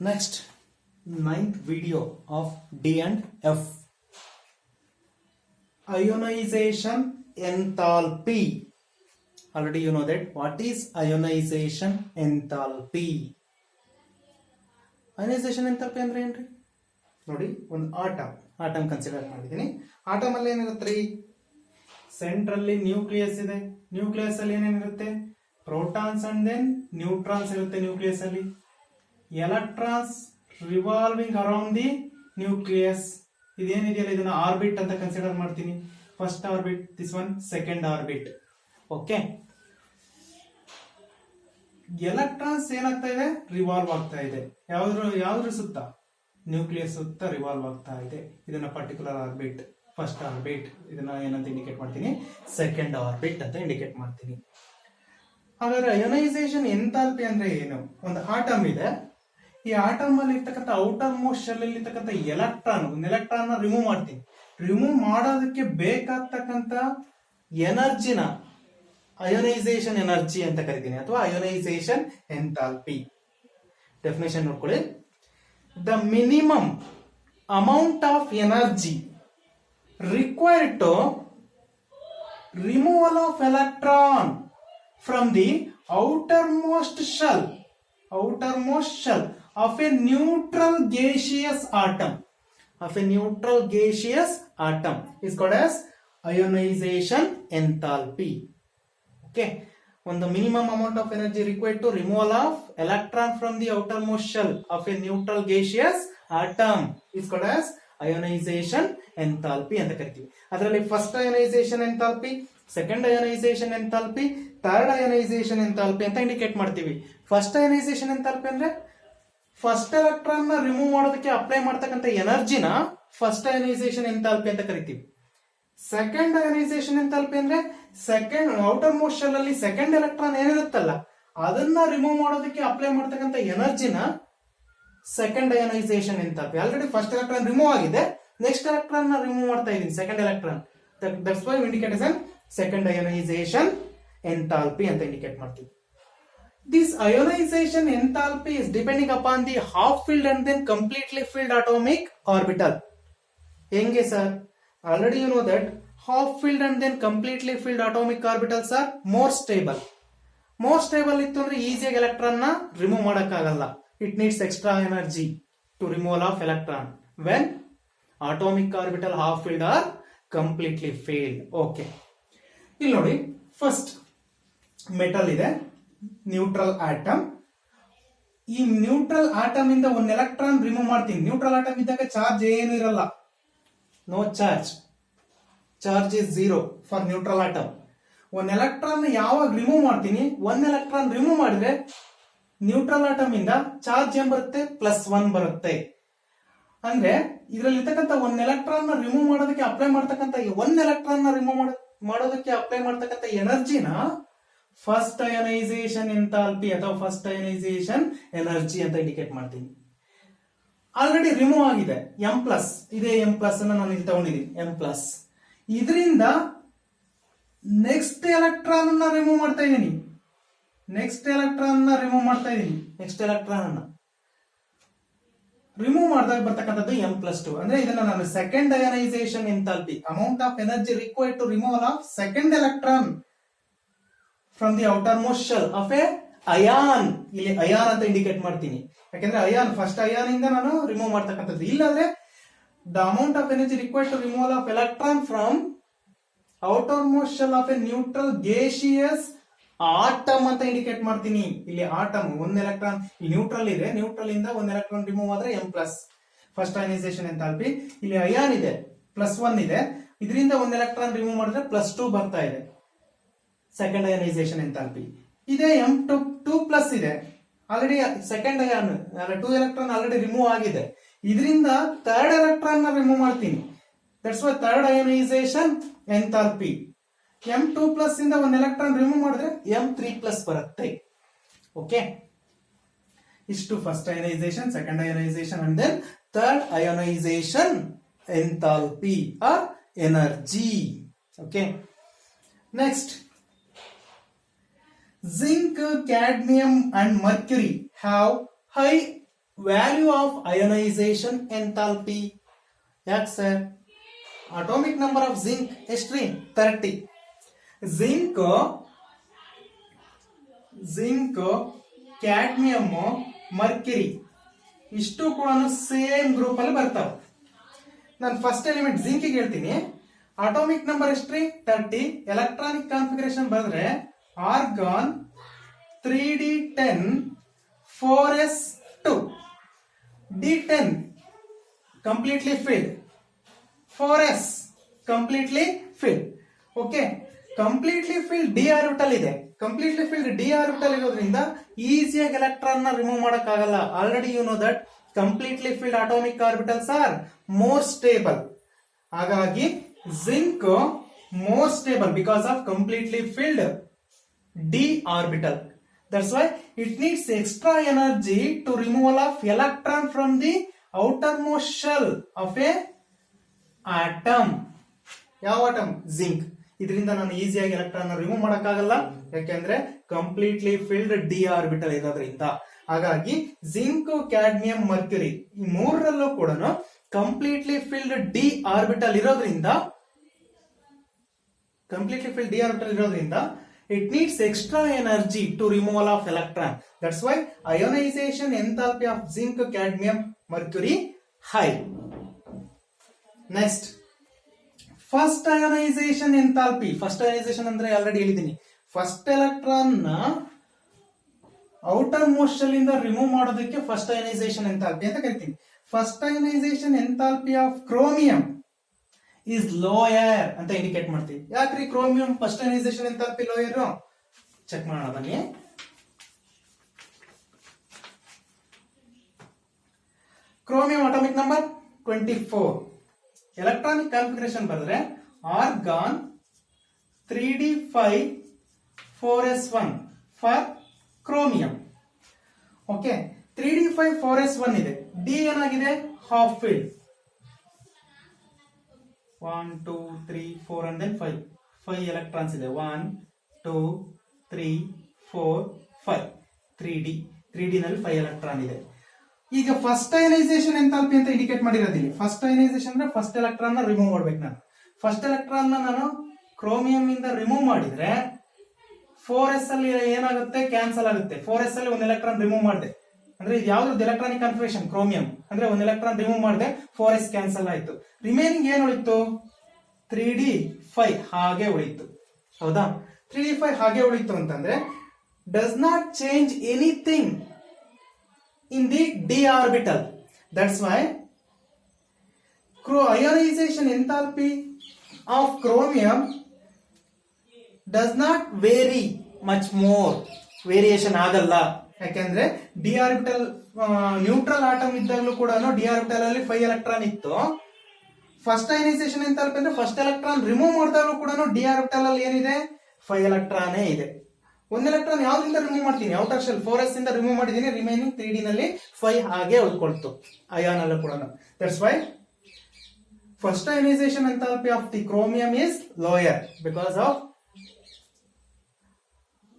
Next, ninth video of D and F. Ionization enthalpy. Already you know that. What is ionization enthalpy? Ionization enthalpy ಅಂದ್ರೆ ಏನ್ರಿ? ನೋಡಿ, ಒಂದು atom consider ಮಾಡಿದ್ದೀನಿ. Atom ಅಲ್ಲಿ ಏನಿರುತ್ತೆ? ಸೆಂಟ್ರಲ್ಲಿ ನ್ಯೂಕ್ಲಿಯಸ್ ಇದೆ. ನ್ಯೂಕ್ಲಿಯಸ್ ಅಲ್ಲಿ ಏನೇನಿರುತ್ತೆ? ಪ್ರೋಟಾನ್ಸ್ ಅಂಡ್ ದೆನ್ ನ್ಯೂಟ್ರಾನ್ಸ್ ಇರುತ್ತೆ ನ್ಯೂಕ್ಲಿಯಸ್ ಅಲ್ಲಿ. Electrons revolving around the nucleus. ಇದೇನಿದೆಯಲ್ಲ ಇದನ್ನ ಆರ್ಬಿಟ್ ಅಂತ ಕನ್ಸಿಡರ್ ಮಾಡ್ತೀನಿ. First orbit, this one second orbit. Okay, electrons ಏನಾಗ್ತಾ ಇದೆ? ರಿವಾಲ್ವ್ ಆಗ್ತಾ ಇದೆ. ಯಾವ್ದ್ರ ಸುತ್ತ? ನ್ಯೂಕ್ಲಿಯಸ್ ಸುತ್ತ ರಿವಾಲ್ವ್ ಆಗ್ತಾ ಇದೆ. ಇದನ್ನ ಪರ್ಟಿಕ್ಯುಲರ್ ಆರ್ಬಿಟ್, ಫಸ್ಟ್ ಆರ್ಬಿಟ್. ಇದನ್ನ ಏನಂತ ಇಂಡಿಕೇಟ್ ಮಾಡ್ತೀನಿ? ಸೆಕೆಂಡ್ ಆರ್ಬಿಟ್ ಅಂತ ಇಂಡಿಕೇಟ್ ಮಾಡ್ತೀನಿ. ಹಾಗಾದ್ರೆ ಅಯೋನೈಸೇಷನ್ ಎಂಥಾಲ್ಪಿ ಅಂದ್ರೆ ಏನು? ಒಂದು ಆಟಮ್ ಇದೆ. ಈ ಆಟಮ್ ಅಲ್ಲಿ ಇರ್ತಕ್ಕಂಥ ಔಟರ್ ಮೋಸ್ಟ್ ಶೆಲ್ ಅಲ್ಲಿ ಇರ್ತಕ್ಕಂಥ ಒಂದು ಎಲೆಕ್ಟ್ರಾನ್ ರಿಮೂವ್ ಮಾಡ್ತೀನಿ. ರಿಮೂವ್ ಮಾಡೋದಕ್ಕೆ ಬೇಕಾಗ್ತಕ್ಕಂಥ ಎನರ್ಜಿನ ಅಯೋನೈಸೇಷನ್ ಎನರ್ಜಿ ಅಂತ ಕರಿತೀನಿ, ಅಥವಾ ಅಯೋನೈಸೇಷನ್ ಎಂಥಾಲ್ಪಿ. ಡೆಫಿನೇಷನ್ ನೋಡ್ಕೊಳ್ಳಿ. The minimum amount of energy required to removal of electron from the outermost shell of a neutral gaseous atom is called as ionization enthalpy. Okay, when the minimum amount of energy required to removal of electron from the outermost shell of a neutral gaseous atom is called as ionization enthalpy ಅಂತ ಕರಿತೀವಿ. ಅದರಲ್ಲಿ first ionisation enthalpy, second ionisation enthalpy, third ionisation enthalpy ಅಂತ indicate ಮಾಡ್ತೀವಿ. First ionisation enthalpy ಅಂದ್ರೆ first electron ನ remove ಮಾಡೋದಕ್ಕೆ apply ಮಾಡ್ತಕ್ಕಂಥ ಎನರ್ಜಿನ ಫಸ್ಟ್ ಅಯೋನೈಸೇಷನ್ ಎಂಥಾಲ್ಪಿ ಅಂತ ಕರಿತೀವಿ. ಸೆಕೆಂಡ್ ಅಯೋನೈಸೇಷನ್ ಎಂಥಾಲ್ಪಿ ಅಂದ್ರೆ ಸೆಕೆಂಡ್ ಔಟರ್ ಮೋಸ್ಟ್ ಶೆಲ್ ಅಲ್ಲಿ ಸೆಕೆಂಡ್ ಎಲೆಕ್ಟ್ರಾನ್ ಏನಿರುತ್ತಲ್ಲ ಅದನ್ನ ರಿಮೂವ್ ಮಾಡೋದಕ್ಕೆ ಅಪ್ಲೈ ಮಾಡ್ತಕ್ಕಂಥ ಎನರ್ಜಿನ second ionisation enthalpy. Already first electron remove ಆಗಿದೆ, ನೆಕ್ಸ್ಟ್ ಎಲೆಕ್ಟ್ರಾನ್ ನ ರಿಮೂವ್ ಮಾಡ್ತಾ ಇದೀನಿ, second electron. That's why indicate as second ionisation enthalpy ಅಂತ ಇಂಡಿಕೇಟ್ ಮಾಡ್ತೀವಿ. This ionisation enthalpy is depending upon the half filled and then completely filled atomic orbital. ಹೆಂಗೆ sir? Already you know that half filled and then completely filled atomic orbitals are more stable. ಇತ್ತು ಅಂದ್ರೆ ಈಸಿಯಾಗಿ electron ನ remove ಮಾಡಕ್ಕಾಗಲ್ಲ. It needs extra energy to removal of electron when atomic orbital half filled or completely filled. Okay, ಇಲ್ಲಿ ನೋಡಿ, first metal ಇದೆ, neutral atom. ಈ neutral atom ಇಂದ ಒಂದು ಎಲೆಕ್ಟ್ರಾನ್ ರಿಮೂವ್ ಮಾಡ್ತೀನಿ. ನ್ಯೂಟ್ರಲ್ ಆಟಮ್ ಇದ್ದಾಗ ಚಾರ್ಜ್ ಏನು ಇರಲ್ಲ, no charge is 0 for neutral atom. ಒಂದು ಎಲೆಕ್ಟ್ರಾನ್ ಯಾವಾಗ ರಿಮೂವ್ ಮಾಡ್ತೀನಿ, ಒಂದು ಎಲೆಕ್ಟ್ರಾನ್ ರಿಮೂವ್ ಮಾಡಿದ್ರೆ ನ್ಯೂಟ್ರಲ್ ಆಟಮ್ ಇಂದ ಚಾರ್ಜ್ ಏನ್ ಬರುತ್ತೆ? +1 ಬರುತ್ತೆ. ಅಂದ್ರೆ ಇದರಲ್ಲಿ ಇರ್ತಕ್ಕಂಥ ಒಂದ್ ಎಲೆಕ್ಟ್ರಾನ್ ನ ರಿಮೂವ್ ಮಾಡೋದಕ್ಕೆ ಅಪ್ಲೈ ಮಾಡ್ತಕ್ಕಂಥ ಎನರ್ಜಿನ ಫಸ್ಟ್ ಅಯೋನೈಸೇಷನ್ ಎಂಥಾಲ್ಪಿ ಅಥವಾ ಫಸ್ಟ್ ಅಯೋನೈಸೇಷನ್ ಎನರ್ಜಿ ಅಂತ ಇಂಡಿಕೇಟ್ ಮಾಡ್ತೀನಿ. ಆಲ್ರೆಡಿ ರಿಮೂವ್ ಆಗಿದೆ, M+, ಇದೇ M+ ಅನ್ನ ನಾನು ಇಲ್ಲಿ ತಗೊಂಡಿದ್ದೀನಿ, M+. ಇದರಿಂದ ನೆಕ್ಸ್ಟ್ ಎಲೆಕ್ಟ್ರಾನ್ ಅನ್ನ ರಿಮೂವ್ ಮಾಡ್ತಾ ಇದ್ದೀನಿ. ನೆಕ್ಸ್ಟ್ ಎಲೆಕ್ಟ್ರಾನ್ ರಿಮೂವ್ ಮಾಡಿದಾಗ ಬರ್ತಕ್ಕಂಥದ್ದು M+2. ಅಂದ್ರೆ ಇದನ್ನ ನಾನು second ionisation enthalpy, amount of energy required to removal of second electron from the outermost shell of a ion. ಇಲ್ಲಿ ಅಯಾನ್ ಅಂತ ಇಂಡಿಕೇಟ್ ಮಾಡ್ತೀನಿ, ಯಾಕಂದ್ರೆ ಅಯಾನ್ ಫಸ್ಟ್ ಅಯಾನ್ ಇಂದ ನಾನು ರಿಮೂವ್ ಮಾಡ್ತಕ್ಕಂಥದ್ದು. ಇಲ್ಲಾಂದ್ರೆ the amount of energy required to removal of electron from outermost shell of a neutral gaseous atom ಅಂತ indicate ಮಾಡ್ತೀನಿ. ಇಲ್ಲಿ ಆಟಮ್ ಒಂದ್ ಎಲೆಕ್ಟ್ರಾನ್ ನ್ಯೂಟ್ರಲ್ ಇದೆ, ನ್ಯೂಟ್ರಲ್ ಇಂದ ಒಂದ್ ಎಲೆಕ್ಟ್ರಾನ್ ರಿಮೂವ್ ಆದ್ರೆ M+, ಫಸ್ಟ್ ಅಯೋನೈಸೇಷನ್ ಎಂಥಾಲ್ಪಿ. ಇಲ್ಲಿ ಅಯಾನ್ ಇದೆ, +1 ಇದೆ, ಇದರಿಂದ ಒಂದ್ ಎಲೆಕ್ಟ್ರಾನ್ ರಿಮೂವ್ ಮಾಡಿದ್ರೆ +2 ಬರ್ತಾ ಇದೆ, ಸೆಕೆಂಡ್ ಅಯೋನೈಸೇಷನ್ ಎಂಥಾಲ್ಪಿ. ಇದೇ M2+ ಇದೆ, already second ion 2 electron already remove ಆಗಿದೆ, ಇದರಿಂದ ಥರ್ಡ್ ಎಲೆಕ್ಟ್ರಾನ್ ನ ರಿಮೂವ್ ಮಾಡ್ತೀನಿ. That's why third ionisation enthalpy. M2+ ಇಂದ ಒಂದು ಎಲೆಕ್ಟ್ರಾನ್ ರಿಮೂವ್ ಮಾಡಿದ್ರೆ M3+ ಬರುತ್ತೆ. ಓಕೆ, ಇಷ್ಟು first ionisation, second ionisation and then third ionisation enthalpy or energy. Okay, next, zinc, cadmium and mercury have high value of ionisation enthalpy. ಯಾಕೆ sir? Atomic number of zinc ಎಷ್ಟ್ರಿ? 30. Zinc, cadmium, Mercury ಇಷ್ಟು ಕೂಡ same group ಅಲ್ಲಿ ಬರ್ತಾವೆ. ನಾನು first element zinc ಹೇಳ್ತೀನಿ. Atomic number ಎಷ್ಟ್ರಿ? 30. Electronic configuration ಬರೆದ್ರೆ argon 3d10 4s2. d10 completely filled, 4s completely filled. Okay, completely filled d orbital ಇದೆ. ಕಂಪ್ಲೀಟ್ಲಿ ಫಿಲ್ಡ್ ಡಿ ಆರ್ಬಿಟಲ್ ಇರೋದ್ರಿಂದ ಈಸಿಯಾಗಿ ಎಲೆಕ್ಟ್ರಾನ್ ನ ರಿಮೂವ್ ಮಾಡಕ್ಕಾಗಲ್ಲ. Already you know that completely filled atomic orbitals are more stable. ಹಾಗಾಗಿ zinc more stable because of completely filled d orbital. That's why it needs extra energy to removal of electron from the outermost shell of a atom. ಯಾವ atom? Zinc. ಇದರಿಂದ ನಾನು ಈಸಿಯಾಗಿ electron remove ಮಾಡಕ್ಕಾಗಲ್ಲ, ಯಾಕೆಂದ್ರೆ completely filled d orbital ಇರೋದ್ರಿಂದ. ಹಾಗಾಗಿ zinc, cadmium, Mercury ಈ ಮೂರರಲ್ಲೂ ಕೂಡ ಕಂಪ್ಲೀಟ್ಲಿ ಫಿಲ್ಡ್ ಡಿ ಆರ್ಬಿಟಲ್ ಇರೋದ್ರಿಂದ it needs extra energy to removal of electron. That's why ionization enthalpy of zinc, cadmium, mercury high. Next, first ionization enthalpy. First ionization ಅಂದ್ರೆ already ಹೇಳಿದ್ದೀನಿ. First electron ನ outermost shell ಇಂದ remove ಮಾಡೋದಕ್ಕೆ first ionisation enthalpy ಅಂತ ಕರಿತೀವಿ. First ionisation enthalpy of chromium is lower ಅಂತ indicate ಮಾಡ್ತೀವಿ. ಯಾಕ್ರಿ chromium first ionisation enthalpy lower? Check ಮಾಡೋಣ ಬನ್ನಿ. Chromium atomic number 24. Electronic configuration ಬರೆದ್ರೆ argon 3d5 4s1 for chromium. Okay, 3d5 4s1 ಇದೆ. ಡಿ ಏನಾಗಿದೆ? Half filled. 1 2 3 4 and then 5 electrons ಇದೆ. 1 2 3 4 5 3d ನಲ್ಲಿ 5 ಎಲೆಕ್ಟ್ರಾನ್ ಇದೆ. ಈಗ ಫಸ್ಟ್ ಅಯನೈಸೇಷನ್ ಎಂಥಾಲ್ಪಿ ಅಂತ ಇಂಡಿಕೇಟ್ ಮಾಡಿರೋದಿಲ್ಲ. ಫಸ್ಟ್ ಅಯನೈಸೇಷನ್ ಅಂದ್ರೆ ಫಸ್ಟ್ ಎಲೆಕ್ಟ್ರಾನ್ ನ ರಿಮೂವ್ ಮಾಡ್ಬೇಕು. ನಾನು ಫಸ್ಟ್ ಎಲೆಕ್ಟ್ರಾನ್ ನಾನು ಕ್ರೋಮಿಯಂ ಇಂದ ರಿಮೂವ್ ಮಾಡಿದ್ರೆ 4s ಅಲ್ಲಿ ಏನಾಗುತ್ತೆ? ಕ್ಯಾನ್ಸಲ್ ಆಗುತ್ತೆ. 4s ಅಲ್ಲಿ ಒಂದು ಎಲೆಕ್ಟ್ರಾನ್ ರಿಮೂವ್ ಮಾಡಿದೆ ಅಂದ್ರೆ ಇದು ಯಾವ್ದು ಎಲೆಕ್ಟ್ರಾನಿಕ್ ಕಾನ್ಫಿಗರೇಷನ್? ಕ್ರೋಮಿಯಂ. ಅಂದ್ರೆ ಒಂದು ಎಲೆಕ್ಟ್ರಾನ್ ರಿಮೂವ್ ಮಾಡಿದೆ, 4s ಕ್ಯಾನ್ಸಲ್ ಆಯ್ತು. ರಿಮೈನಿಂಗ್ ಏನ್ ಉಳಿತು? 3d5 ಹಾಗೆ ಉಳಿತು. ಹೌದಾ? 3d5 ಹಾಗೆ ಉಳಿತು ಅಂತಂದ್ರೆ does not change anything in the D orbital. That's why ionization enthalpy of chromium does not vary much more. Variation ಆಗಲ್ಲ. ಯಾಕೆಂದ್ರೆ ಡಿ ಆರ್ಬಿಟಲ್ ನ್ಯೂಟ್ರಲ್ ಆಟಮ್ ಇದ್ದಾಗಲೂ ಕೂಡ ಡಿ ಆರ್ಬಿಟಲ್ ಅಲ್ಲಿ 5 ಎಲೆಕ್ಟ್ರಾನ್ ಇತ್ತು. ಫಸ್ಟ್ ಅಯನೈಸೇಷನ್ ಎಂಥಾಲ್ಪಿ ಅಂದ್ರೆ ಫಸ್ಟ್ ಎಲೆಕ್ಟ್ರಾನ್ ರಿಮೂವ್ ಮಾಡಿದಾಗಲೂ ಕೂಡ D orbital ಅಲ್ಲಿ ಏನಿದೆ? 5 ಎಲೆಕ್ಟ್ರಾನೇ ಇದೆ. ಒಂದು ಎಲೆಕ್ಟ್ರಾನ್ ಯಾವ್ದ್ರಿಂದ ರಿಮೂವ್ ಮಾಡ್ತೀನಿ? ಔಟರ್ ಶೆಲ್ 4s ಇಂದ ರಿಮೂವ್ ಮಾಡಿದೀನಿ. ರಿಮೈನಿಂಗ್ 3d ನಲ್ಲಿ 5 ಹಾಗೆ ಉಳ್ಕೊಳ್ತು ಅಯಾನ್ ಅಲ್ಲೂ ಕೂಡ. That's why first ionization enthalpy of the chromium is lower because of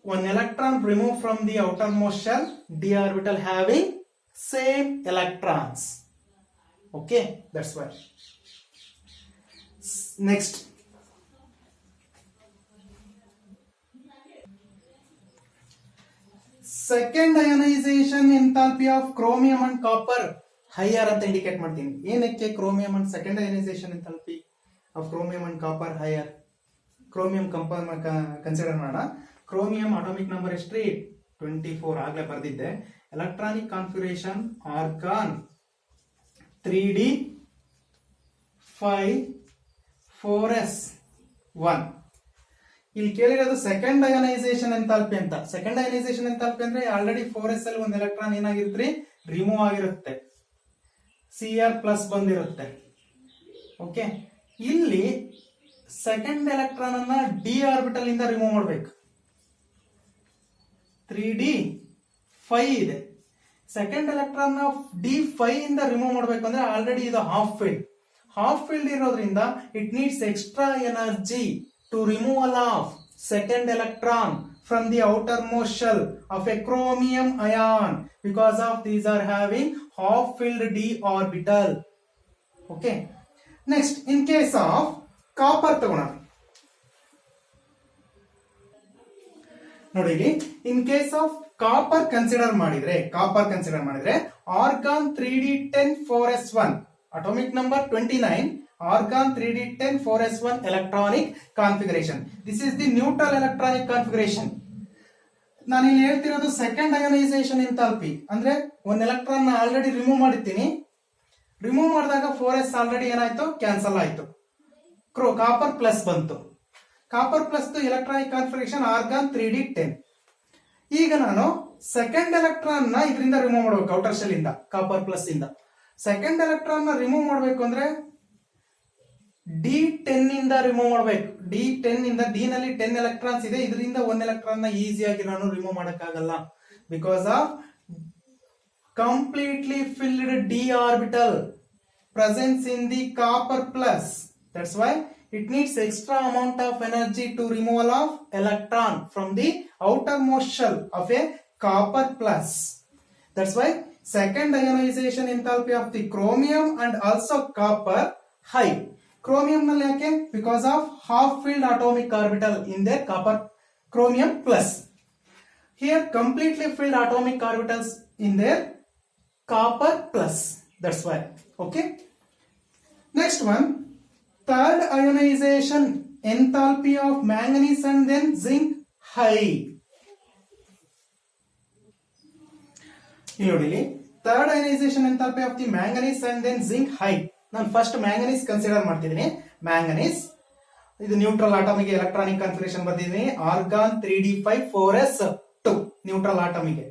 one electron removed from the outermost shell, d orbital having same electrons. Okay, that's why. Next, second ionization enthalpy of chromium and copper higher ಅಂತ indicate ಮಾಡ್ತೀನಿ. ಏನಕ್ಕೆ chromium and second ionisation enthalpy of chromium and copper higher? Chromium consider ಮಾಡೋಣ. Chromium atomic number ಎಷ್ಟ್ರಿ? 24 ಆಗ್ಲೇ ಬರ್ದಿದ್ದೆ. Electronic configuration argon 3d5 4s1. ಇಲ್ಲಿ ಕೇಳಿರೋದು second ionisation enthalpy ಅಂತ. Second ionisation enthalpy ಅಂದ್ರೆ already 4s ಅಲ್ಲಿ ಒಂದು ಎಲೆಕ್ಟ್ರಾನ್ ಏನಾಗಿರುತ್ತೆ? ರಿಮೂವ್ ಆಗಿರುತ್ತೆ, Cr ಪ್ಲಸ್ ಬಂದಿರುತ್ತೆ. ಓಕೆ, ಇಲ್ಲಿ ಸೆಕೆಂಡ್ ಎಲೆಕ್ಟ್ರಾನ್ ಅನ್ನ ಡಿ ಆರ್ಬಿಟಲ್ ಇಂದ ರಿಮೂವ್ ಮಾಡಬೇಕು. 3d5 ಇದೆ. ಸೆಕೆಂಡ್ ಎಲೆಕ್ಟ್ರಾನ್ d5 ಇಂದ ರಿಮೂವ್ ಮಾಡಬೇಕು ಅಂದ್ರೆ ಆಲ್ರೆಡಿ ಇದು ಹಾಫ್ ಫೀಲ್ಡ್. ಹಾಫ್ ಫೀಲ್ಡ್ ಇರೋದ್ರಿಂದ it needs extra energy to removal of second electron from the outermost shell of a chromium ion because of these are having half filled d orbital. Okay, next in case of copper ತಗೋಣ ನೋಡಿ. In case of copper consider ಮಾಡಿದ್ರೆ argon 3d10 4s1 atomic number 29, argon 3d10 4s1 electronic configuration. This is the neutral electronic configuration. ನಾನು ಇಲ್ಲಿ ಹೇಳ್ತಿರೋದು second ionisation enthalpy ಅಂದ್ರೆ ಒಂದು electron ನ already remove ಮಾಡಿರ್ತೀನಿ. ರಿಮೂವ್ ಮಾಡಿದಾಗ 4s ಆಲ್ರೆಡಿ ಏನಾಯ್ತು, ಕ್ಯಾನ್ಸಲ್ ಆಯ್ತು. ಕಾಪರ್ ಪ್ಲಸ್ ಬಂತು. Copper plus electronic configuration argon 3d10. ಈಗ ನಾನು ಸೆಕೆಂಡ್ ಎಲೆಕ್ಟ್ರಾನ್ ನ ಇದರಿಂದ ರಿಮೂವ್ ಮಾಡಬೇಕು, ಔಟರ್ ಶೆಲ್ ಇಂದ, ಕಾಪರ್ ಪ್ಲಸ್ ಇಂದ. ಸೆಕೆಂಡ್ ಎಲೆಕ್ಟ್ರಾನ್ ನ ರಿಮೂವ್ ಮಾಡಬೇಕು ಅಂದ್ರೆ D10 ಇಂದ ರಿಮೂವ್ ಮಾಡಬೇಕು. D10 ಇಂದ, ಡಿ ನಲ್ಲಿ 10 ಎಲೆಕ್ಟ್ರಾನ್ಸ್ ಇದೆ, ಇದರಿಂದ 1 ಎಲೆಕ್ಟ್ರಾನ್ ನ ಈಸಿಯಾಗಿ ನಾನು ರಿಮೂವ್ ಮಾಡಕ್ಕಾಗಲ್ಲ. Because of completely filled d orbital presence in the copper plus. That's why it needs extra amount of energy to removal of electron from the outermost shell of a copper plus. That's why second ionization enthalpy of the chromium and also copper high. Chromium nalli yake? Because of half filled atomic orbital in their copper chromium plus. Here completely filled atomic orbitals in their copper plus. That's why. Okay. Next one, third ionization enthalpy of manganese and then zinc high. ಇಲ್ಲಿ third ionization enthalpy of the manganese and then zinc high. ನಾನು first manganese consider ಮಾಡ್ತಿದ್ದೀನಿ. Manganese ಇದು neutral ಆಟಮಿಗೆ electronic configuration ಬರ್ತಿದ್ದೀನಿ. Argon 3d5 4s2 neutral ಆಟಮಿಗೆ.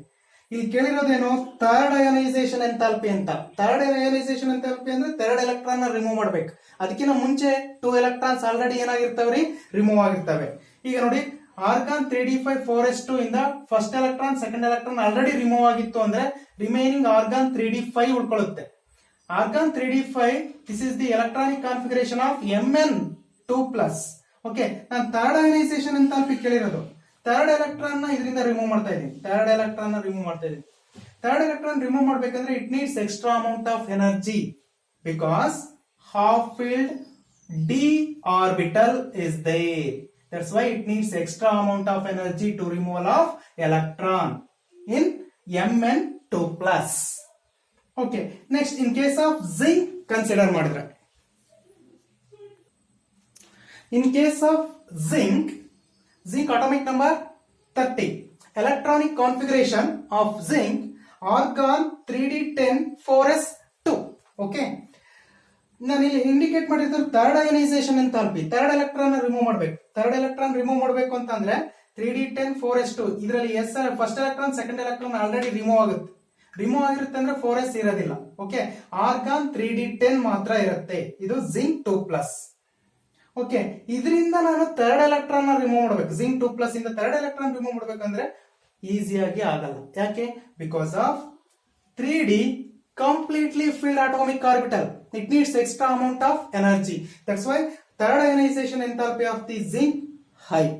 ಇಲ್ಲಿ ಕೇಳಿರೋದೇನು, third ionisation enthalpy ಅಂತ. ಥರ್ಡ್ ಅಯೋನೈಸೇಷನ್ ಎಂಥಾಲ್ಪಿ ಅಂದ್ರೆ ಥರ್ಡ್ ಎಲೆಕ್ಟ್ರಾನ್ ರಿಮೂವ್ ಮಾಡ್ಬೇಕು. ಅದಕ್ಕಿಂತ ಮುಂಚೆ 2 ಎಲೆಕ್ಟ್ರಾನ್ಸ್ ಆಲ್ರೆಡಿ ಏನಾಗಿರ್ತವ್ರಿ, ರಿಮೂವ್ ಆಗಿರ್ತವೆ. ಈಗ ನೋಡಿ, ಆರ್ಗಾನ್ 3d5 4s2 ಇಂದ first electron second electron already remove ಆಗಿತ್ತು ಅಂದ್ರೆ ರಿಮೈನಿಂಗ್ ಆರ್ಗಾನ್ 3d5 ಉಳ್ಕೊಳ್ಳುತ್ತೆ. Argon 3d5 this is the electronic configuration of Mn2+. Okay, ನಾನು ಥರ್ಡ್ ಅಯೋನೈಸೇಷನ್ ಎಂಥಾಲ್ಪಿ ಕೇಳಿರೋದು. ಥರ್ಡ್ ಎಲೆಕ್ಟ್ರಾನ್ ನ ಇದರಿಂದ ರಿಮೂವ್ ಮಾಡ್ತಾ ಇದ್ದೀನಿ. ಥರ್ಡ್ ಎಲೆಕ್ಟ್ರಾನ್ ರಿಮೂವ್ ಮಾಡ್ಬೇಕಂದ್ರೆ it needs extra amount of energy because half filled d orbital is there. That's why it needs extra amount of energy to removal of electron in Mn2+. Okay, next in case of zinc consider ಮಾಡಿದ್ರೆ, in case of zinc atomic number 30, electronic configuration of zinc argon 3d10 4s2. okay, ನಾನು ಇಲ್ಲಿ indicate ಮಾಡಿದ್ರೆ third ionisation enthalpy. Third electron remove ಮಾಡಬೇಕು. Third electron remove ಮಾಡಬೇಕು ಅಂತಂದ್ರೆ 3d10 4s2 ಇದರಲ್ಲಿ S first electron second electron already remove ಆಗುತ್ತೆ. Remove ಆಗಿರುತ್ತೆ ಅಂದ್ರೆ 4s ಇರೋದಿಲ್ಲ. ಓಕೆ, ಆರ್ಗಾನ್ 3d10 ಮಾತ್ರ ಇರುತ್ತೆ. ಇದು ಜಿಂಕ್ 2+. ಓಕೆ, ಇದರಿಂದ ನಾನು ಥರ್ಡ್ ಎಲೆಕ್ಟ್ರಾನ್ ರಿಮೂವ್ ಮಾಡಬೇಕು. ಜಿಂಕ್ 2+ ಇಂದ ಥರ್ಡ್ ಎಲೆಕ್ಟ್ರಾನ್ ರಿಮೂವ್ ಮಾಡಬೇಕಂದ್ರೆ ಈಸಿಯಾಗಿ ಆಗಲ್ಲ. ಯಾಕೆ? Because of 3d completely filled atomic orbital. It needs extra amount of energy. That's why third ionization enthalpy of the zinc high.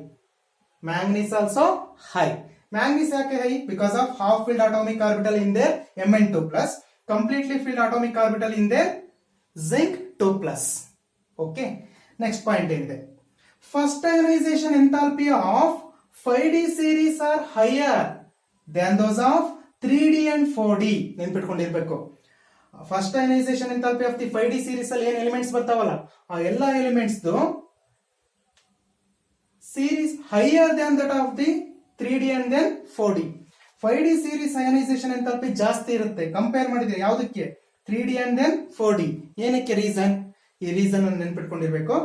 Manganese also high. Manganese yake high? Because of half filled atomic orbital in their Mn2+, completely filled atomic orbital in their zinc 2+. Okay. Next point ಏನಿದೆ, first ionization enthalpy of 5d series are higher than those of 3d and 4d. ನೆನ್ಪಿಟ್ಕೊಂಡಿರ್ಬೇಕು. First ionization enthalpy of the 5d series ಅಲ್ಲಿ ಏನ್ elements ಬರ್ತಾವಲ್ಲ, ಆ ಎಲ್ಲ elements series higher than that of the 3d and then 4d. 5d series ionization enthalpy ಜಾಸ್ತಿ ಇರುತ್ತೆ compare ಮಾಡಿದ್ರೆ ಯಾವುದಕ್ಕೆ, 3d and then 4d. ಏನಕ್ಕೆ ರೀಸನ್? ಈ ರೀಸನ್ ಅನ್ನು ನೆನ್ಪಿಟ್ಕೊಂಡಿರ್ಬೇಕು.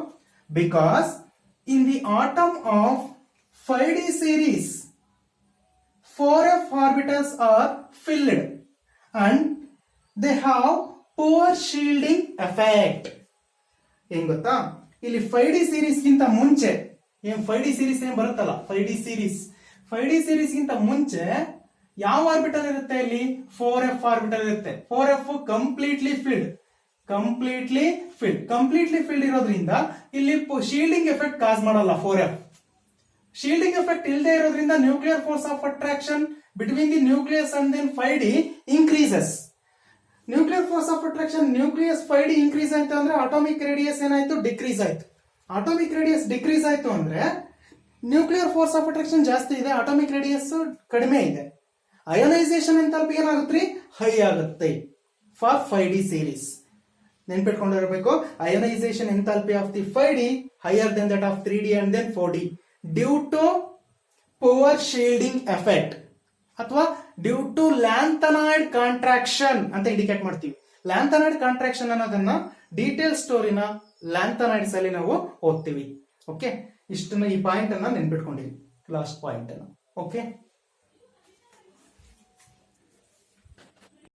Because in the atom of 5d series 4f orbitals are filled and they have poor shielding effect. ಏನ್ ಗೊತ್ತಾ, ಇಲ್ಲಿ 5d series ಗಿಂತ ಮುಂಚೆ 5d series ಏನ್ ಬರುತ್ತಲ್ಲ, 5d series ಗಿಂತ ಮುಂಚೆ ಯಾವ ಆರ್ಬಿಟಲ್ ಇರುತ್ತೆ? ಇಲ್ಲಿ 4f ಆರ್ಬಿಟಲ್ ಇರುತ್ತೆ. 4f ಕಂಪ್ಲೀಟ್ಲಿ ಫಿಲ್ಡ್ ಇರೋದ್ರಿಂದ ಇಲ್ಲಿ ಶೀಲ್ಡಿಂಗ್ ಎಫೆಕ್ಟ್ ಕಾಸ್ ಮಾಡಲ್ಲ. ಶೀಲ್ಡಿಂಗ್ ಎಫೆಕ್ಟ್ ಇಲ್ಲದೆ ಇರೋದ್ರಿಂದ nuclear force of attraction between the nucleus and then 5D increases. Nuclear force of attraction nucleus 5D increase ಆಯ್ತು ಅಂದ್ರೆ ಆಟೋಮಿಕ್ ರೇಡಿಯಸ್ ಏನಾಯ್ತು, ಡಿಕ್ರೀಸ್ ಆಯ್ತು. ಆಟೋಮಿಕ್ ರೇಡಿಯಸ್ ಡಿಕ್ರೀಸ್ ಆಯ್ತು ಅಂದ್ರೆ ನ್ಯೂಕ್ಲಿಯರ್ ಫೋರ್ಸ್ ಆಫ್ ಅಟ್ರಾಕ್ಷನ್ ಜಾಸ್ತಿ ಇದೆ, ಆಟೋಮಿಕ್ ರೇಡಿಯಸ್ ಕಡಿಮೆ ಇದೆ. ಅಯೋನೈಸೇಷನ್ ಎಂಥಾಲ್ಪಿ ಏನಾಗುತ್ತೆ, ಹೈ ಆಗುತ್ತೆ ಫಾರ್ 5D ಸೀರೀಸ್. ನೆನ್ಪಿಟ್ಕೊಂಡಿರಬೇಕು, ionisation enthalpy of the 5D higher than that of 3D and then 4D due to poor shielding effect ಅಥವಾ ಡ್ಯೂ ಟು ಲ್ಯಾಂಥನಾಯ್ಡ್ ಕಾಂಟ್ರಾಕ್ಷನ್ ಅಂತ indicate ಮಾಡ್ತೀವಿ. Lanthanide contraction ಅನ್ನೋದನ್ನ detail ಸ್ಟೋರಿನ ಲ್ಯಾಂಥನಾಯ್ಡ್ಸ್ ಅಲ್ಲಿ ನಾವು ಓದ್ತೀವಿ. ಓಕೆ, ಇಷ್ಟನ್ನ ಈ ಪಾಯಿಂಟ್ ಅನ್ನ ನೆನ್ಪಿಟ್ಕೊಂಡಿರಿ, ಲಾಸ್ಟ್ ಪಾಯಿಂಟ್ ಅನ್ನ. ಓಕೆ.